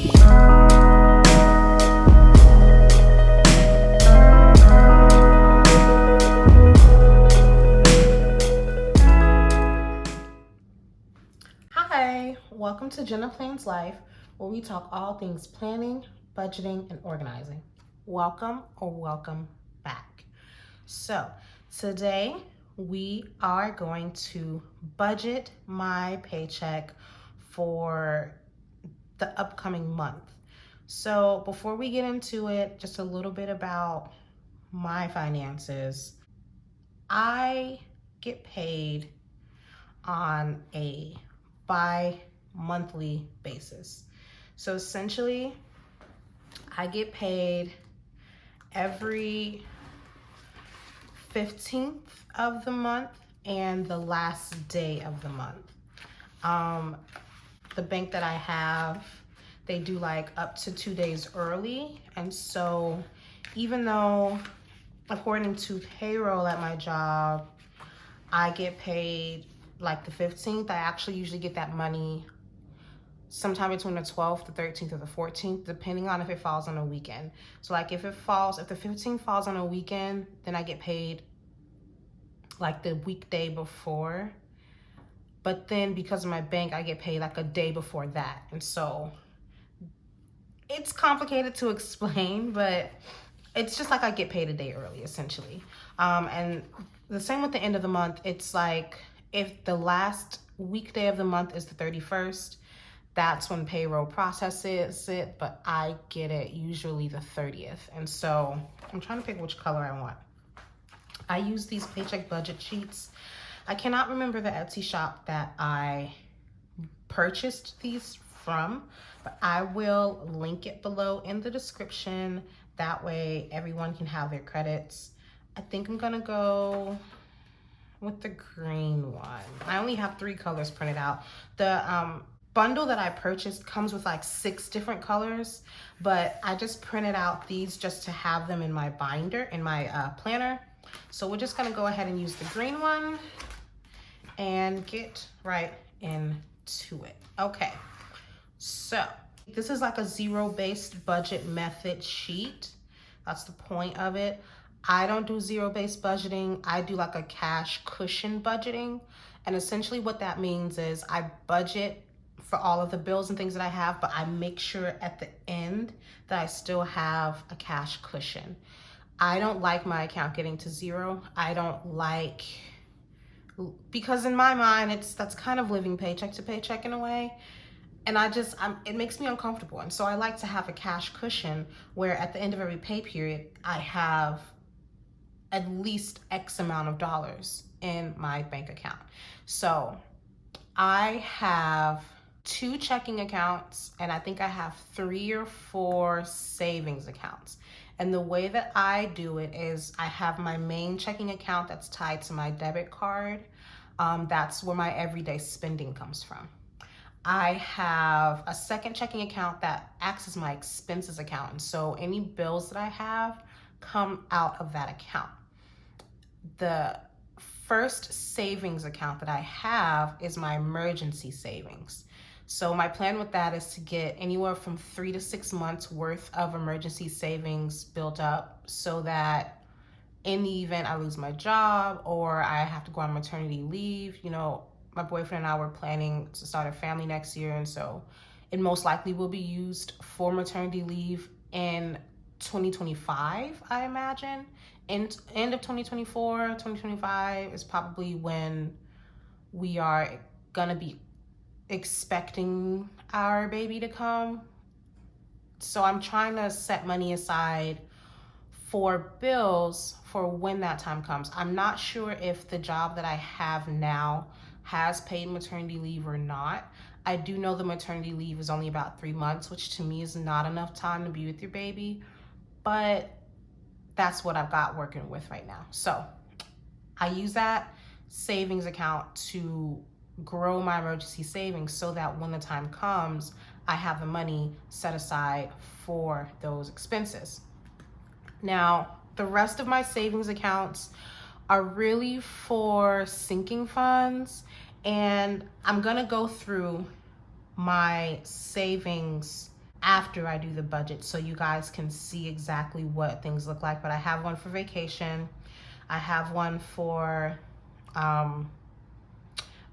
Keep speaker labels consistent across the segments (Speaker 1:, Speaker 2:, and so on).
Speaker 1: Hi, welcome to Jenna Plans Life, where we talk all things planning, budgeting, and organizing. Welcome or welcome back. So today we are going to budget my paycheck for the upcoming month. So before we get into it, just a little bit about my finances. I get paid on a bi-monthly basis. So essentially, I get paid every 15th of the month and the last day of the month. The bank that I have, they do like up to 2 days early. And so even though according to payroll at my job, I get paid like the 15th, I actually usually get that money sometime between the 12th, the 13th, or the 14th, depending on if it falls on a weekend. So like if the 15th falls on a weekend, then I get paid like the weekday before. But then because of my bank, I get paid like a day before that. And so it's complicated to explain, but it's just like I get paid a day early, essentially. And the same with the end of the month. It's like if the last weekday of the month is the 31st, that's when payroll processes it, but I get it usually the 30th. And so I'm trying to pick which color I want. I use these Paycheck budget sheets. I cannot remember the Etsy shop that I purchased these from, but I will link it below in the description. That way everyone can have their credits. I think I'm gonna go with the green one. I only have 3 colors printed out. The bundle that I purchased comes with like 6 different colors, but I just printed out these just to have them in my binder, in my planner. So we're just gonna go ahead and use the green one and get right into it. Okay, so this is like a zero-based budget method sheet. That's the point of it. I don't do zero-based budgeting. I do like a cash cushion budgeting. And essentially what that means is I budget for all of the bills and things that I have, but I make sure at the end that I still have a cash cushion. I don't like my account getting to zero. I don't like, because in my mind, that's kind of living paycheck to paycheck in a way. And it makes me uncomfortable. And so I like to have a cash cushion where at the end of every pay period, I have at least X amount of dollars in my bank account. So I have 2 checking accounts, and I think I have 3 or 4 savings accounts. And the way that I do it is I have my main checking account that's tied to my debit card. That's where my everyday spending comes from. I have a second checking account that acts as my expenses account. And so any bills that I have come out of that account. The first savings account that I have is my emergency savings. So my plan with that is to get anywhere from 3 to 6 months worth of emergency savings built up so that in the event I lose my job or I have to go on maternity leave, you know, my boyfriend and I were planning to start a family next year. And so it most likely will be used for maternity leave in 2025, I imagine. End of 2024, 2025 is probably when we are gonna be expecting our baby to come. So I'm trying to set money aside for bills for when that time comes. I'm not sure if the job that I have now has paid maternity leave or not. I do know the maternity leave is only about 3 months, which to me is not enough time to be with your baby, but that's what I've got working with right now. So I use that savings account to grow my emergency savings so that when the time comes, I have the money set aside for those expenses. Now, the rest of my savings accounts are really for sinking funds, and I'm gonna go through my savings after I do the budget so you guys can see exactly what things look like. But I have one for vacation. I have one for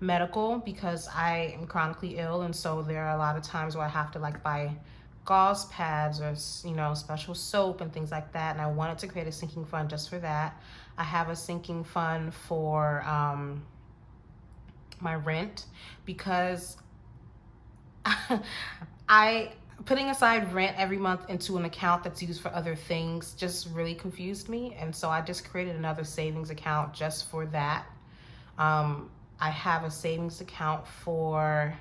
Speaker 1: medical because I am chronically ill, and so there are a lot of times where I have to like buy gauze pads or, you know, special soap and things like that, and I wanted to create a sinking fund just for that. I have a sinking fund for my rent because putting aside rent every month into an account that's used for other things just really confused me, and so I just created another savings account just for that. I have a savings account for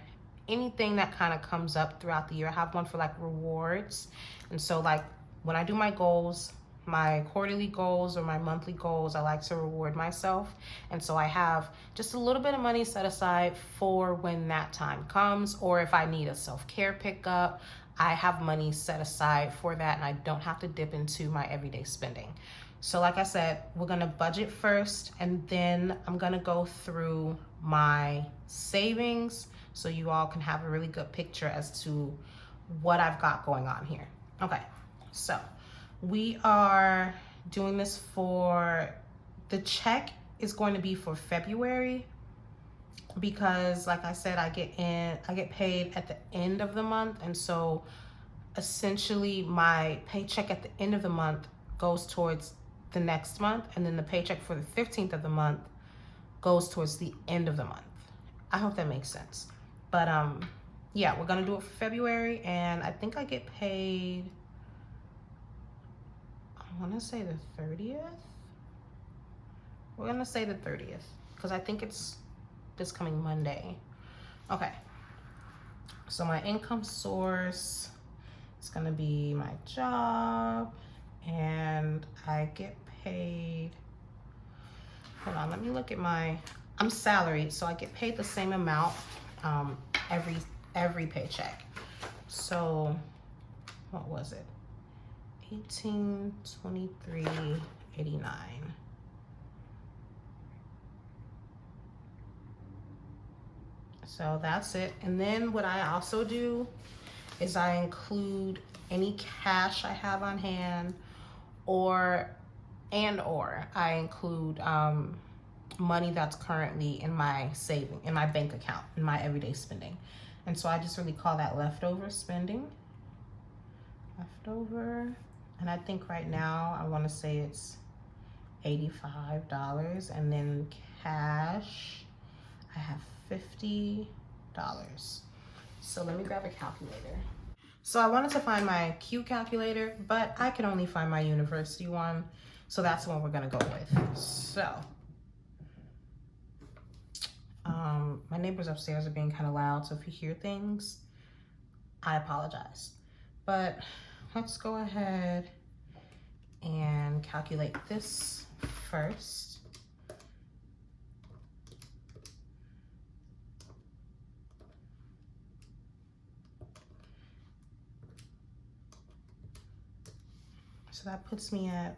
Speaker 1: anything that kind of comes up throughout the year. I have one for like rewards, and so like when I do my goals, my quarterly goals or my monthly goals, I like to reward myself, and so I have just a little bit of money set aside for when that time comes, or if I need a self-care pickup, I have money set aside for that, and I don't have to dip into my everyday spending. So like I said, we're gonna budget first, and then I'm gonna go through my savings so you all can have a really good picture as to what I've got going on here. Okay, so we are doing this for, the check is going to be for February because like I said, I get paid at the end of the month, and so essentially my paycheck at the end of the month goes towards the next month, and then the paycheck for the 15th of the month goes towards the end of the month. I hope that makes sense. But yeah, we're gonna do it for February, and I think I get paid, I wanna say the 30th. We're gonna say the 30th because I think it's this coming Monday. Okay, so my income source is gonna be my job, and I get paid, hold on, let me look at my, I'm salaried, so I get paid the same amount every paycheck. So what was it? 1823.89. So that's it. And then what I also do is I include any cash I have on hand, or I include money that's currently in my bank account, in my everyday spending. And so I just really call that leftover spending. Leftover. And I think right now I want to say it's $85, and then cash I have $50. So let me grab a calculator. So I wanted to find my Q calculator, but I could only find my university one, so that's the one we're gonna go with. So my neighbors upstairs are being kind of loud, so if you hear things, I apologize. But let's go ahead and calculate this first. So that puts me at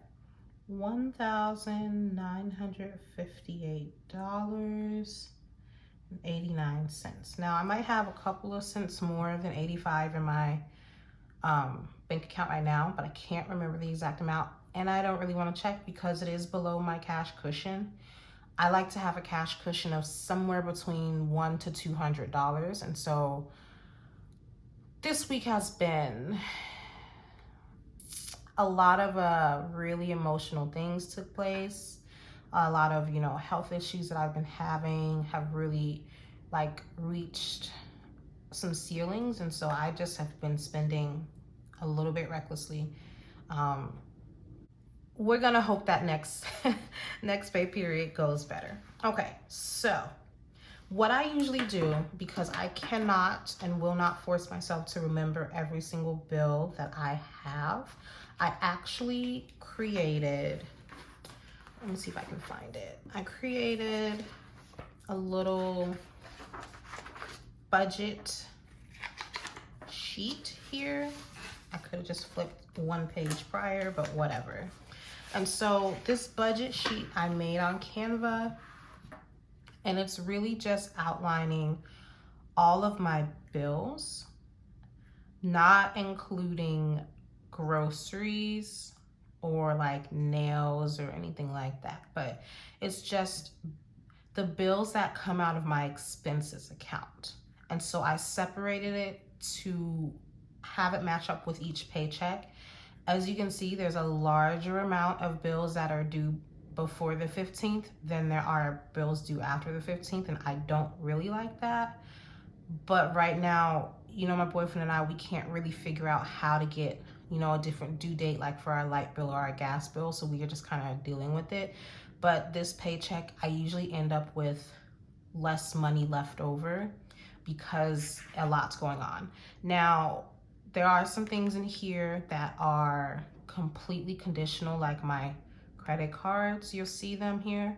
Speaker 1: $1,958.89. Now I might have a couple of cents more than 85 in my bank account right now, but I can't remember the exact amount, and I don't really want to check because it is below my cash cushion. I like to have a cash cushion of somewhere between $100 to $200, and so this week has been a lot of really emotional things took place. A lot of, you know, health issues that I've been having have really like reached some ceilings, and so I just have been spending a little bit recklessly. We're gonna hope that next pay period goes better. Okay, so what I usually do, because I cannot and will not force myself to remember every single bill that I have, I actually created, let me see if I can find it. I created a little budget sheet here. I could have just flipped one page prior, but whatever. And so this budget sheet I made on Canva, and it's really just outlining all of my bills not including groceries or like nails or anything like that, but it's just the bills that come out of my expenses account. And so I separated it to have it match up with each paycheck. As you can see, there's a larger amount of bills that are due before the 15th than there are bills due after the 15th, and I don't really like that. But right now, you know, my boyfriend and I, we can't really figure out how to get, you know, a different due date like for our light bill or our gas bill, so we are just kind of dealing with it. But this paycheck, I usually end up with less money left over because a lot's going on. Now, there are some things in here that are completely conditional, like my credit cards. You'll see them here.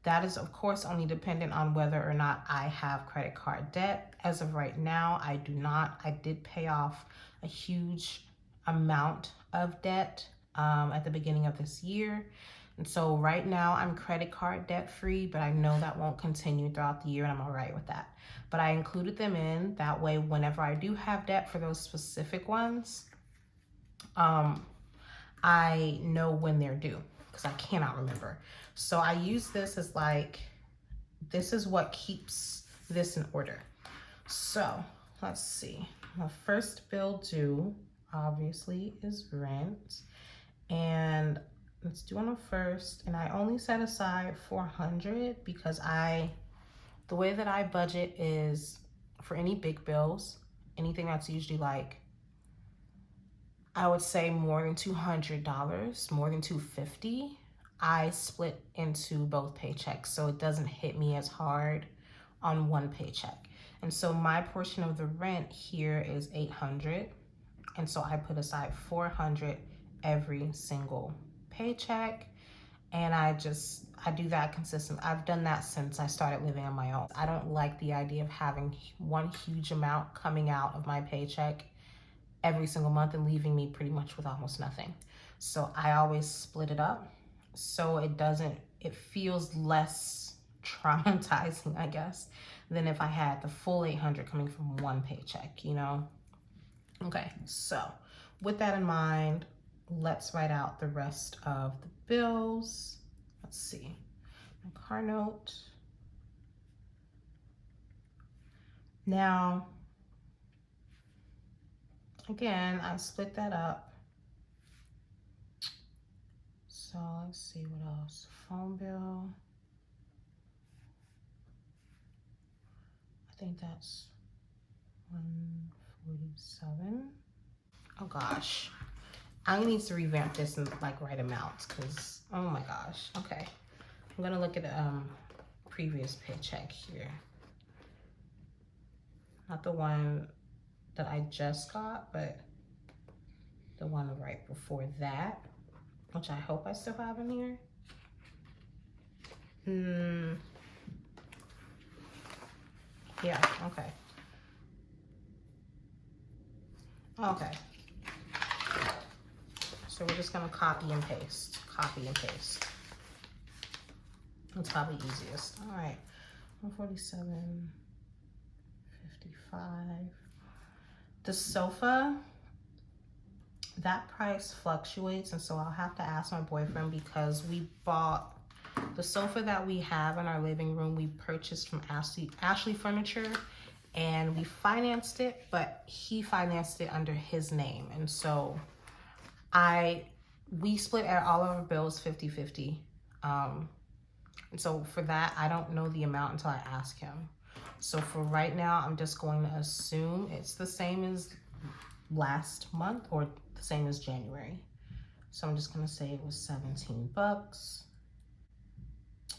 Speaker 1: That is, of course, only dependent on whether or not I have credit card debt. As of right now, I do not. I did pay off a huge amount of debt at the beginning of this year. And so right now I'm credit card debt free, but I know that won't continue throughout the year, and I'm all right with that. But I included them in that way whenever I do have debt for those specific ones, I know when they're due because I cannot remember. So I use this as like, this is what keeps this in order. So let's see. The first bill due obviously is rent, and let's do on the first. And I only set aside $400 because the way that I budget is for any big bills, anything that's usually like, I would say more than $200, more than $250, I split into both paychecks so it doesn't hit me as hard on one paycheck. And so my portion of the rent here is $800, and so I put aside $400 every single paycheck, and I do that consistently. I've done that since I started living on my own. I don't like the idea of having one huge amount coming out of my paycheck every single month and leaving me pretty much with almost nothing. So I always split it up so it feels less traumatizing, I guess, than if I had the full $800 coming from one paycheck, you know? Okay, so with that in mind, let's write out the rest of the bills. Let's see, my car note. Now, again, I split that up. So let's see what else. Phone bill. I think that's 147. Oh gosh. I need to revamp this in like right amounts because, oh my gosh. Okay. I'm gonna look at previous paycheck here. Not the one that I just got, but the one right before that, which I hope I still have in here. Yeah, okay. Okay. So we're just gonna copy and paste. It's probably easiest. All right, 147.55. The sofa, that price fluctuates, and so I'll have to ask my boyfriend because we bought the sofa that we have in our living room. We purchased from Ashley Furniture, and we financed it, but he financed it under his name, and so we split all of our bills 50-50. And so for that, I don't know the amount until I ask him. So for right now, I'm just going to assume it's the same as last month or the same as January. So I'm just gonna say it was $17.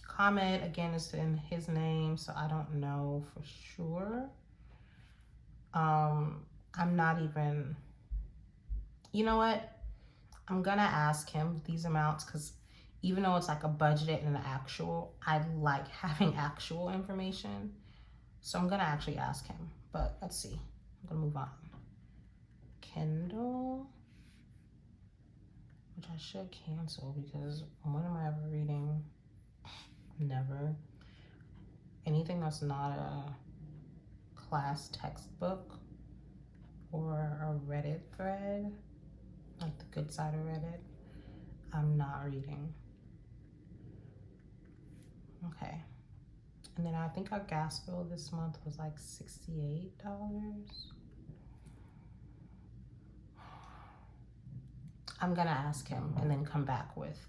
Speaker 1: ComEd, again, is in his name, so I don't know for sure. I'm not even, you know what? I'm gonna ask him these amounts because even though it's like a budgeted and an actual, I like having actual information. So I'm gonna actually ask him, but let's see. I'm gonna move on. Kindle, which I should cancel because when am I ever reading? Never. Anything that's not a class textbook, or a Reddit thread, like the good side of Reddit. I'm not reading. Okay. And then I think our gas bill this month was like $68. I'm gonna ask him and then come back with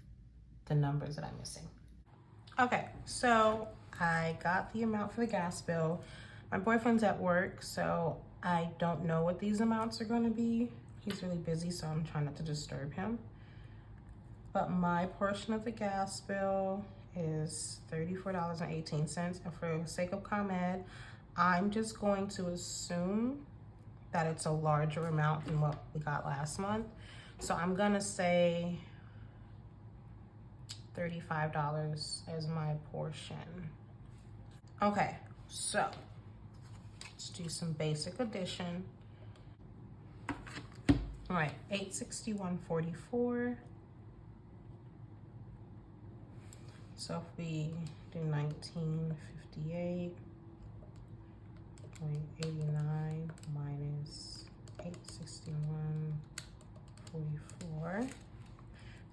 Speaker 1: the numbers that I'm missing. Okay, so I got the amount for the gas bill. My boyfriend's at work, so I don't know what these amounts are gonna be. He's really busy, so I'm trying not to disturb him. But my portion of the gas bill is $34.18. And for the sake of ComEd, I'm just going to assume that it's a larger amount than what we got last month. So I'm gonna say $35 as my portion. Okay, so let's do some basic addition. All right, $861.44. So if we do 1958.89 minus 861.44,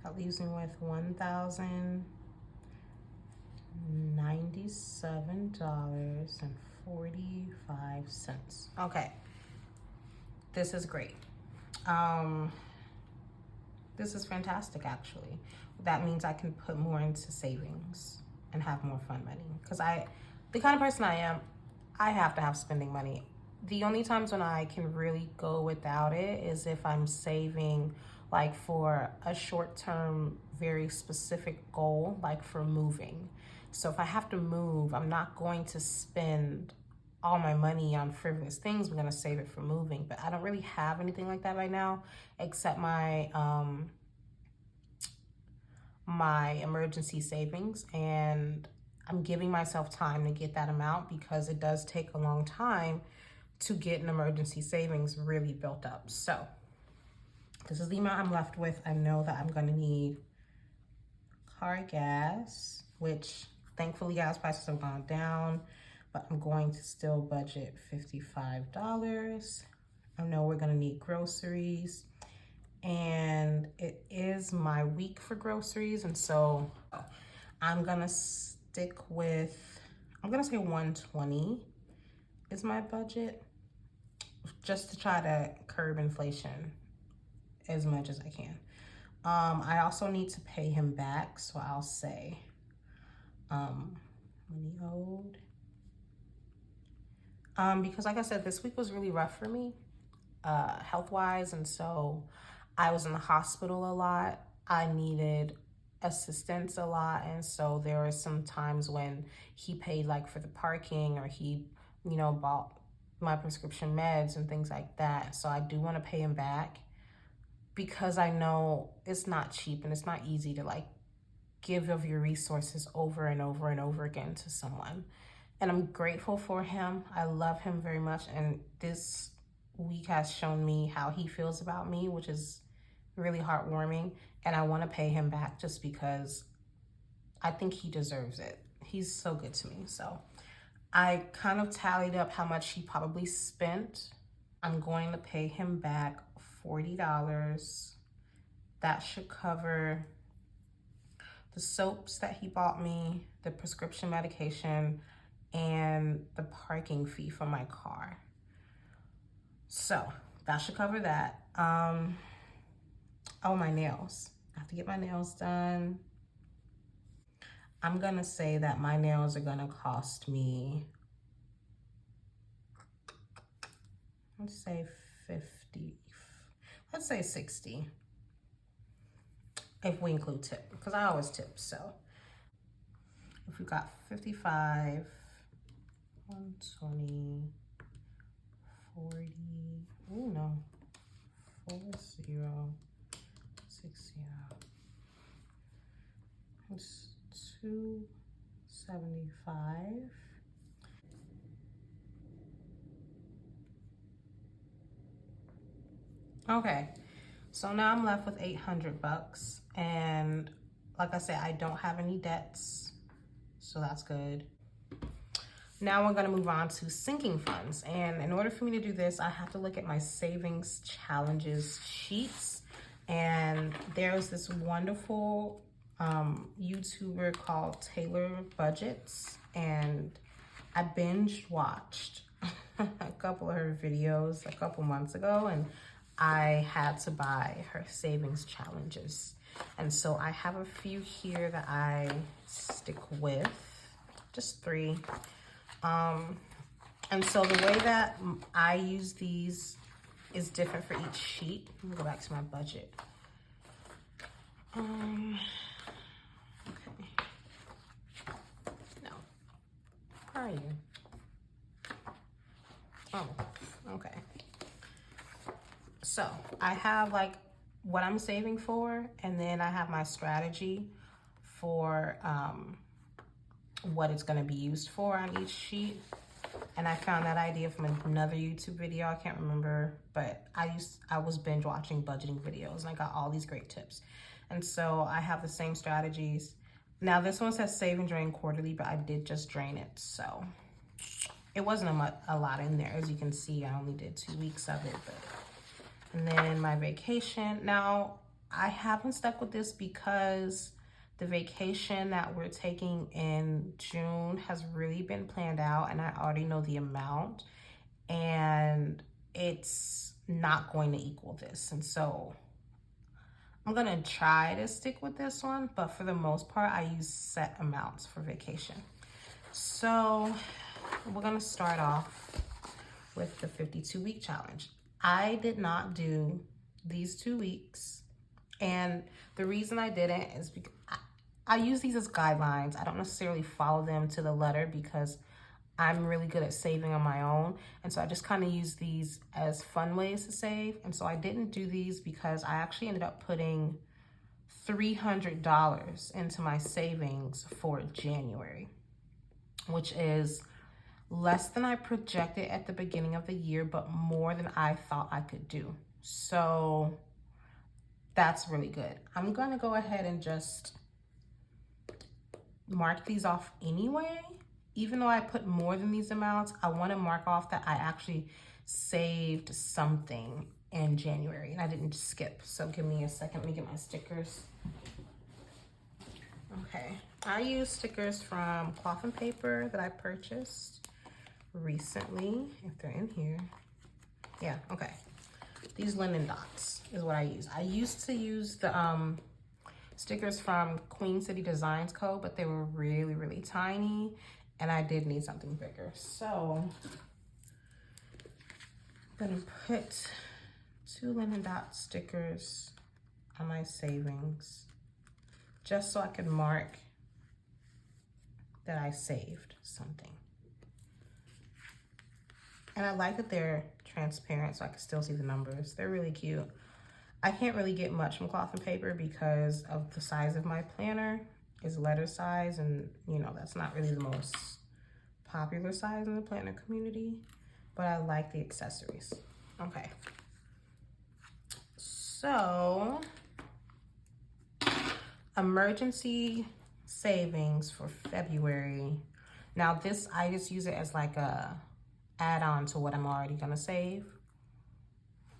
Speaker 1: that leaves me with $1,097.45. Okay, this is great. This is fantastic, actually. That means I can put more into savings and have more fun money. Because the kind of person I am, I have to have spending money. The only times when I can really go without it is if I'm saving like for a short-term, very specific goal, like for moving. So if I have to move, I'm not going to spend all my money on frivolous things. We're gonna save it for moving. But I don't really have anything like that right now, except my my emergency savings, and I'm giving myself time to get that amount because it does take a long time to get an emergency savings really built up. So this is the amount I'm left with. I know that I'm gonna need car gas, which thankfully gas prices have gone down, but I'm going to still budget $55. I know we're gonna need groceries, and it is my week for groceries, and so I'm gonna stick with, I'm gonna say 120 is my budget, just to try to curb inflation as much as I can. I also need to pay him back, so I'll say money owed. Because like I said, this week was really rough for me, health-wise, and so I was in the hospital a lot. I needed assistance a lot, and so there were some times when he paid like for the parking, or he, you know, bought my prescription meds and things like that. So I do want to pay him back because I know it's not cheap and it's not easy to like give of your resources over and over and over again to someone. And I'm grateful for him. I love him very much, and this week has shown me how he feels about me, which is really heartwarming. And I want to pay him back just because I think he deserves it. He's so good to me. So I kind of tallied up how much he probably spent. I'm going to pay him back $40. That should cover the soaps that he bought me, the prescription medication, and the parking fee for my car. So that should cover that. Oh, my nails. I have to get my nails done. I'm gonna say that my nails are gonna cost me, let's say 50, let's say 60, if we include tip, because I always tip. So if we got 55, 120, 40, oh no, 40, 60, it's 275. Okay, so now I'm left with $800, and like I said, I don't have any debts, so that's good. Now we're gonna move on to sinking funds. And in order for me to do this, I have to look at my savings challenges sheets. And there's this wonderful YouTuber called TaylorBudgets, and I binge watched a couple of her videos a couple months ago, and I had to buy her savings challenges. And so I have a few here that I stick with, just 3. And so the way that I use these is different for each sheet. Let me go back to my budget. Okay. No. Where are you? Oh, okay. So I have like what I'm saving for, and then I have my strategy for what it's going to be used for on each sheet. And I found that idea from another YouTube video. I can't remember, but I was binge watching budgeting videos, and I got all these great tips. And so I have the same strategies. Now this one says save and drain quarterly, but I did just drain it, so it wasn't a lot in there. As you can see, I only did 2 weeks of it. And then my vacation. Now I haven't stuck with this because the vacation that we're taking in June has really been planned out, and I already know the amount, and it's not going to equal this. And so I'm gonna try to stick with this one, but for the most part, I use set amounts for vacation. So we're gonna start off with the 52-week challenge. I did not do these 2 weeks, and the reason I didn't is because I use these as guidelines. I don't necessarily follow them to the letter because I'm really good at saving on my own. And so I just kind of use these as fun ways to save. And so I didn't do these because I actually ended up putting $300 into my savings for January, which is less than I projected at the beginning of the year, but more than I thought I could do. So that's really good. I'm going to go ahead and just mark these off anyway. Even though I put more than these amounts, I want to mark off that I actually saved something in January and I didn't skip. So give me a second, let me get my stickers. Okay, I use stickers from Cloth and Paper that I purchased recently, if they're in here. Yeah, okay. These linen dots is what I use. I used to use the stickers from Queen City Designs Co., but they were really, really tiny, and I did need something bigger. So I'm gonna put 2 linen dot stickers on my savings, just so I can mark that I saved something. And I like that they're transparent so I can still see the numbers. They're really cute. I can't really get much from Cloth and Paper because of the size of my planner is letter size, and you know, that's not really the most popular size in the planner community, but I like the accessories. Okay. So, emergency savings for February. Now this, I just use it as like a add-on to what I'm already gonna save.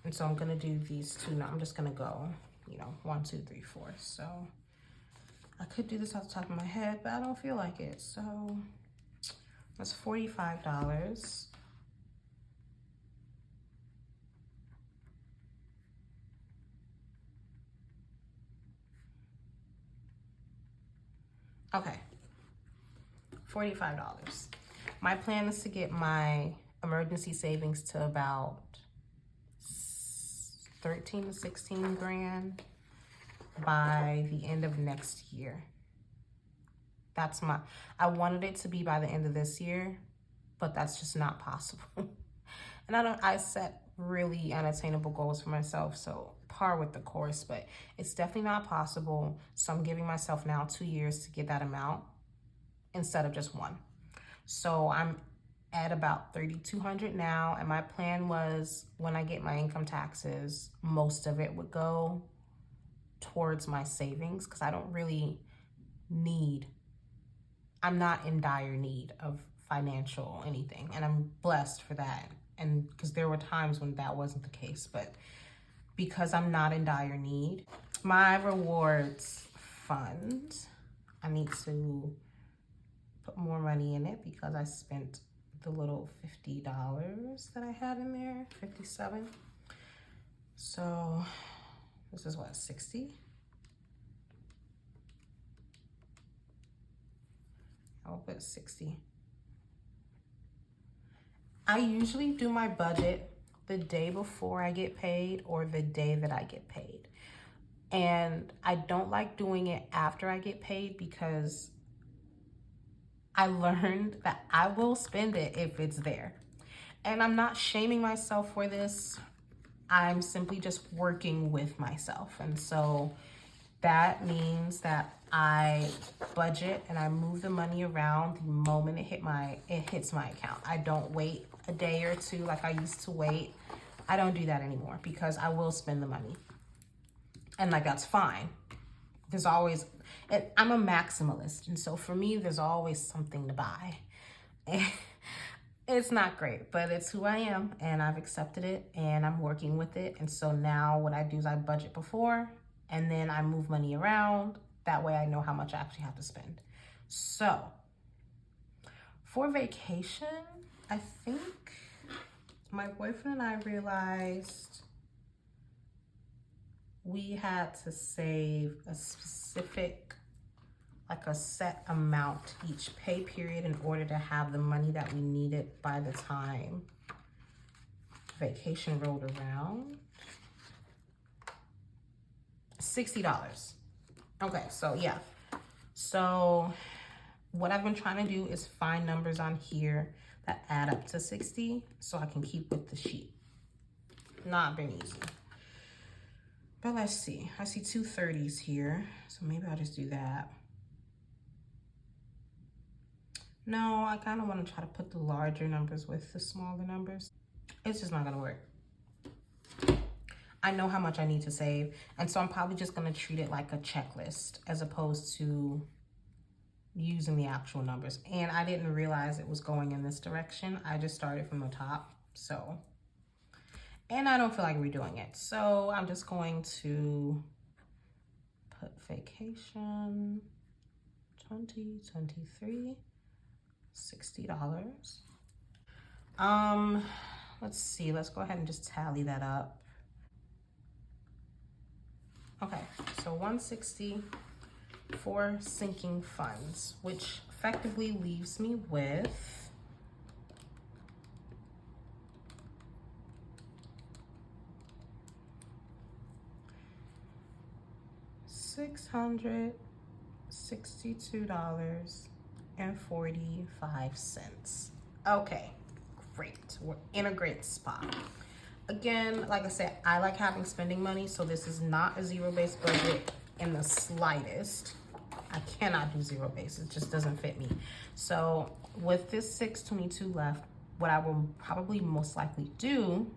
Speaker 1: And so I'm gonna do these 2 now. I'm just gonna go, you know, 1, 2, 3, 4. So I could do this off the top of my head, but I don't feel like it. So that's $45. Okay, $45. My plan is to get my emergency savings to about 13 to 16 grand by the end of next year. That's I wanted it to be by the end of this year, but that's just not possible. And I set really unattainable goals for myself, so par with the course, but it's definitely not possible. So I'm giving myself now 2 years to get that amount instead of just 1. So I'm at about 3,200 now, and my plan was when I get my income taxes, most of it would go towards my savings because I don't really need, I'm not in dire need of financial anything, and I'm blessed for that. And because there were times when that wasn't the case, but because I'm not in dire need, my rewards fund, I need to put more money in it because I spent the little $50 that I had in there, 57. So this is what, 60? I'll put 60. I usually do my budget the day before I get paid or the day that I get paid. And I don't like doing it after I get paid because I learned that I will spend it if it's there. And I'm not shaming myself for this. I'm simply just working with myself. And so that means that I budget and I move the money around the moment it hits my account. I don't wait a day or two like I used to wait. I don't do that anymore because I will spend the money. And like, that's fine. There's always, I'm a maximalist. And so for me, there's always something to buy. It's not great, but it's who I am and I've accepted it and I'm working with it. And so now what I do is I budget before and then I move money around. That way I know how much I actually have to spend. So for vacation, I think my boyfriend and I realized we had to save a specific, like a set amount each pay period in order to have the money that we needed by the time vacation rolled around. $60. Okay, so yeah. So what I've been trying to do is find numbers on here that add up to 60 so I can keep with the sheet. Not been easy. But let's see. I see two 30s here, so maybe I'll just do that. No, I kind of want to try to put the larger numbers with the smaller numbers. It's just not going to work. I know how much I need to save, and so I'm probably just going to treat it like a checklist as opposed to using the actual numbers. And I didn't realize it was going in this direction. I just started from the top, so. And I don't feel like redoing it. So I'm just going to put vacation 2023, $60. Let's see, let's go ahead and just tally that up. Okay, so 160 for sinking funds, which effectively leaves me with $662.45. Okay, great. We're in a great spot. Again, like I said, I like having spending money, so this is not a zero-based budget in the slightest. I cannot do zero base. It just doesn't fit me. So with this 622 left, what I will probably most likely do,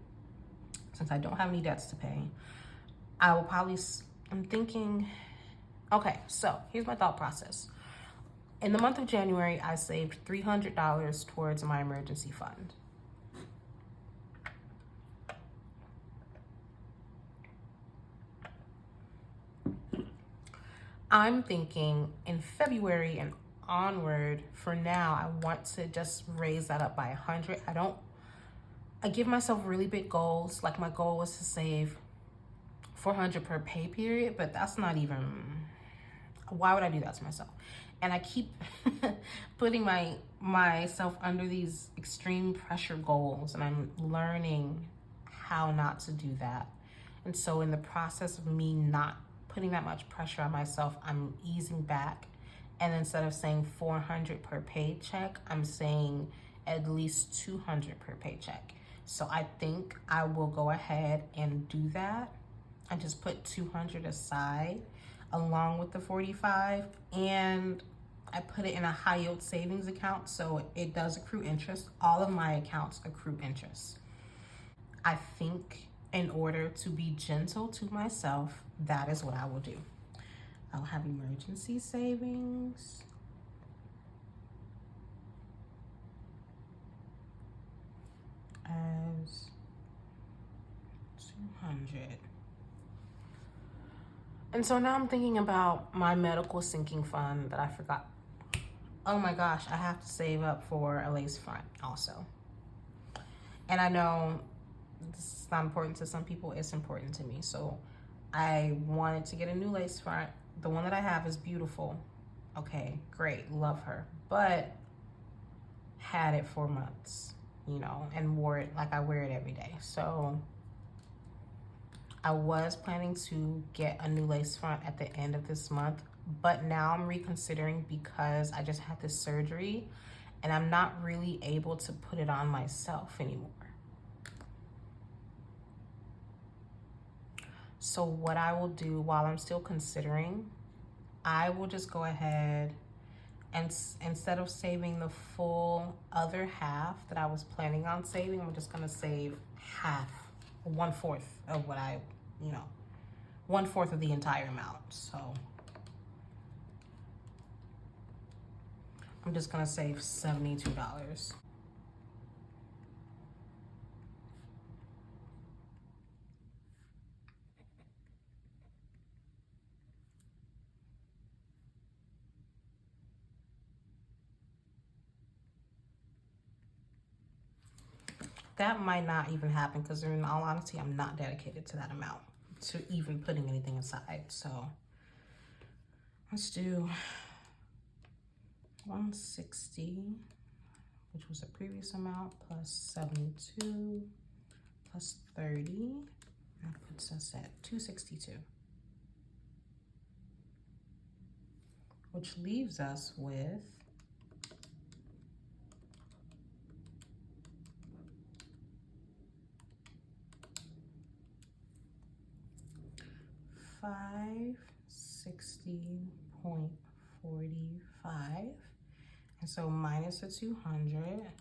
Speaker 1: since I don't have any debts to pay, I will probably, I'm thinking, okay, so here's my thought process. In the month of January, I saved $300 towards my emergency fund. I'm thinking in February and onward, for now, I want to just raise that up by 100. I give myself really big goals. Like, my goal was to save 400 per pay period, but that's not even, why would I do that to myself? And I keep putting myself under these extreme pressure goals, and I'm learning how not to do that. And so in the process of me not putting that much pressure on myself, I'm easing back. And instead of saying 400 per paycheck, I'm saying at least 200 per paycheck. So I think I will go ahead and do that and just put 200 aside along with the 45. And I put it in a high yield savings account, so it does accrue interest. All of my accounts accrue interest. I think in order to be gentle to myself, that is what I will do. I'll have emergency savings. as 200. And so now I'm thinking about my medical sinking fund that I forgot. Oh my gosh, I have to save up for a lace front also. And I know this is not important to some people, it's important to me. So I wanted to get a new lace front. The one that I have is beautiful. Okay, great, love her. But had it for months, you know, and wore it like I wear it every day. So I was planning to get a new lace front at the end of this month, but now I'm reconsidering because I just had this surgery and I'm not really able to put it on myself anymore. So what I will do while I'm still considering, I will just go ahead and instead of saving the full other half that I was planning on saving, I'm just gonna save half, 1/4 of what I, you know, 1/4 of the entire amount. So I'm just gonna save $72. That might not even happen because in all honesty, I'm not dedicated to that amount, to even putting anything aside. So let's do 160, which was the previous amount, plus 72, plus 30. That puts us at 262. Which leaves us with $560.45. And so minus the 200,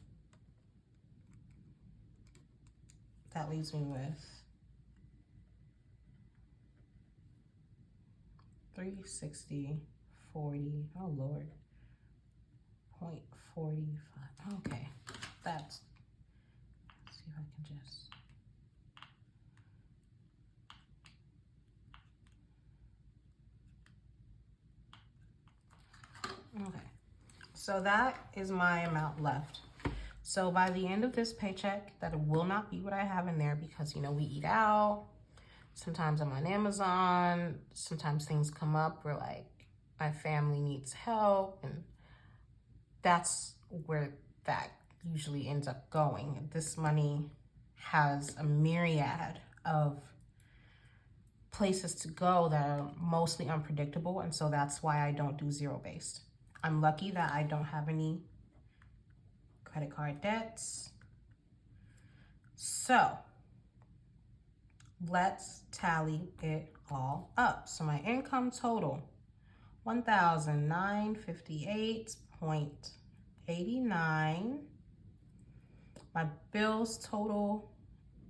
Speaker 1: that leaves me with $360.40. Oh Lord. 0.45. Okay, that's, let's see if I can just, okay. So that is my amount left. So by the end of this paycheck, that will not be what I have in there because, you know, we eat out. Sometimes I'm on Amazon. Sometimes things come up where like my family needs help, and that's where that usually ends up going. This money has a myriad of places to go that are mostly unpredictable, and so that's why I don't do zero-based. I'm lucky that I don't have any credit card debts. So let's tally it all up. So my income total, $1,958.89. My bills total,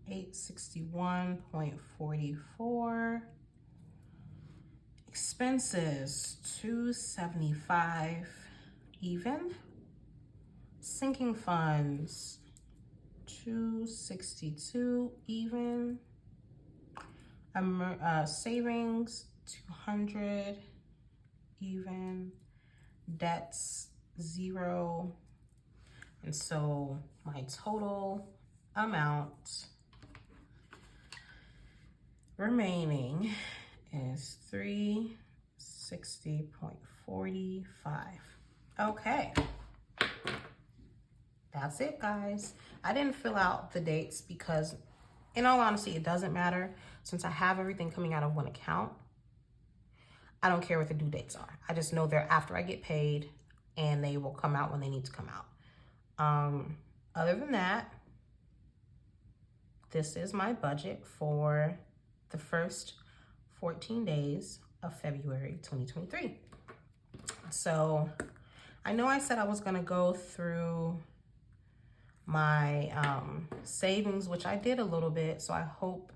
Speaker 1: $861.44. Expenses, $275 even. Sinking funds, $262 even. Savings, $200 even. Debts, $0. And so my total amount remaining is $360.45. Okay. That's it, guys. I didn't fill out the dates because, in all honesty, it doesn't matter. Since I have everything coming out of one account, I don't care what the due dates are. I just know they're after I get paid, and they will come out when they need to come out. Other than that, this is my budget for the first 14 days of February 2023. So I know I said I was gonna go through my savings, which I did a little bit, so I hope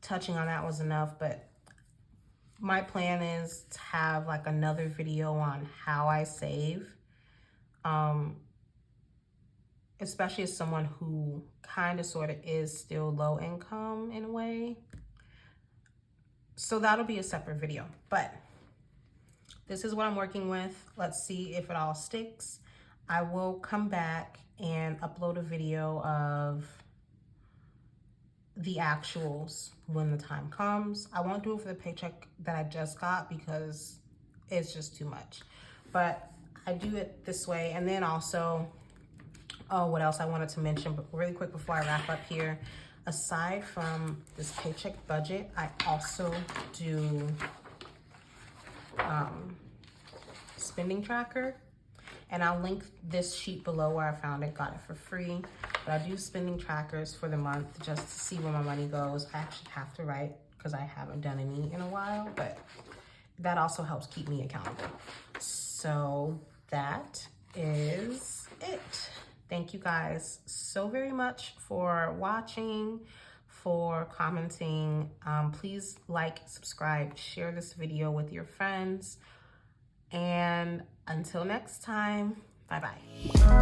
Speaker 1: touching on that was enough, but my plan is to have like another video on how I save. especially as someone who kind of sort of is still low income in a way. So that'll be a separate video, but this is what I'm working with. Let's see if it all sticks. I will come back and upload a video of the actuals when the time comes. I won't do it for the paycheck that I just got because it's just too much. But I do it this way. And then also, oh, what else I wanted to mention, but really quick before I wrap up here. Aside from this paycheck budget, I also do spending tracker. And I'll link this sheet below where I found it, got it for free. But I do spending trackers for the month just to see where my money goes. I actually have to write because I haven't done any in a while, but that also helps keep me accountable. So that is it. Thank you guys so very much for watching, for commenting. Please like, subscribe, share this video with your friends. And until next time, bye-bye.